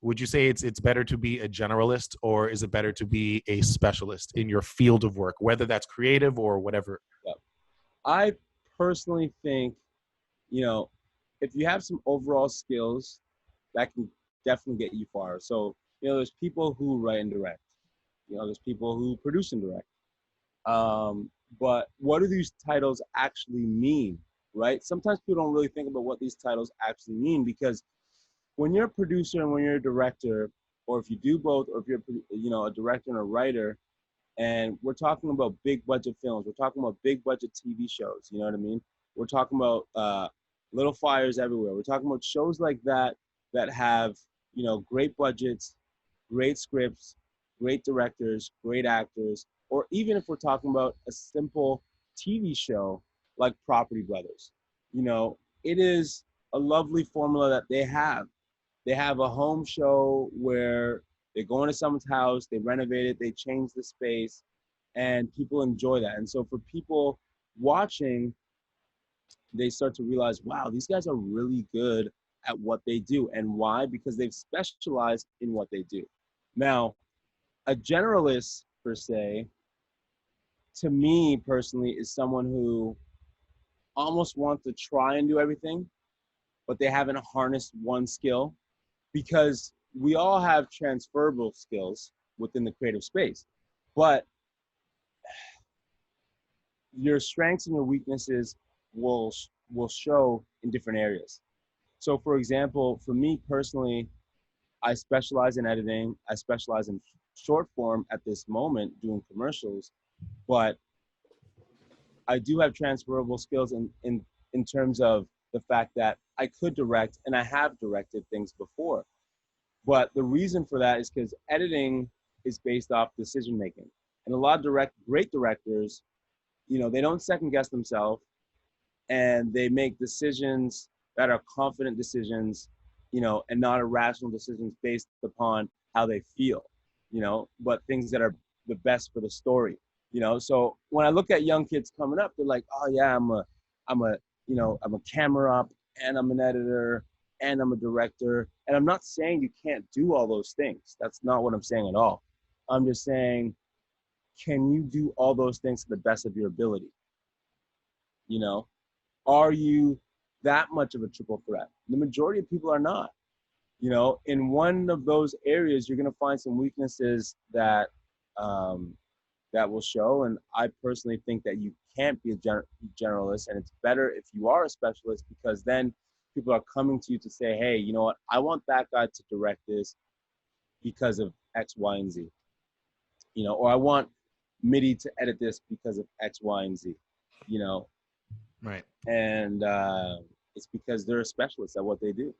would you say it's better to be a generalist, or is it better to be a specialist in your field of work, whether that's creative or whatever? Yeah. I personally think, you know, if you have some overall skills, that can definitely get you far. So, you know, there's people who write and direct. You know, there's people who produce and direct. But what do these titles actually mean, right? Sometimes people don't really think about what these titles actually mean, because when you're a producer and when you're a director, or if you do both, or if you're, you know, a director and a writer, and we're talking about big budget films, we're talking about big budget TV shows, you know what I mean? We're talking about Little Fires Everywhere. We're talking about shows like that that have, you know, great budgets, great scripts, great directors, great actors, or even if we're talking about a simple TV show like Property Brothers, you know, it is a lovely formula that they have. They have a home show where they go into someone's house, they renovate it, they change the space, and people enjoy that. And so for people watching, they start to realize, wow, these guys are really good at what they do. And why? Because they've specialized in what they do. Now, a generalist, per se, to me personally, is someone who almost wants to try and do everything, but they haven't harnessed one skill, because we all have transferable skills within the creative space, but your strengths and your weaknesses will show in different areas. So for example, for me personally, I specialize in editing. I specialize in short form at this moment, doing commercials, but I do have transferable skills in terms of the fact that I could direct, and I have directed things before. But the reason for that is because editing is based off decision making. And a lot of great directors, you know, they don't second guess themselves, and they make decisions that are confident decisions, you know, and not irrational decisions based upon how they feel, you know, but things that are the best for the story, you know. So when I look at young kids coming up, they're like, oh yeah, you know, I'm a camera op, and I'm an editor, and I'm a director. And I'm not saying you can't do all those things. That's not what I'm saying at all. I'm just saying, can you do all those things to the best of your ability? You know, are you that much of a triple threat? The majority of people are not. You know, in one of those areas, you're going to find some weaknesses that that will show. And I personally think that you can't be a generalist, and it's better if you are a specialist, because then people are coming to you to say, hey, you know what, I want that guy to direct this because of X, Y, and Z. You know, or I want MIDI to edit this because of X, Y, and Z. You know, Right. and it's because they're a specialist at what they do.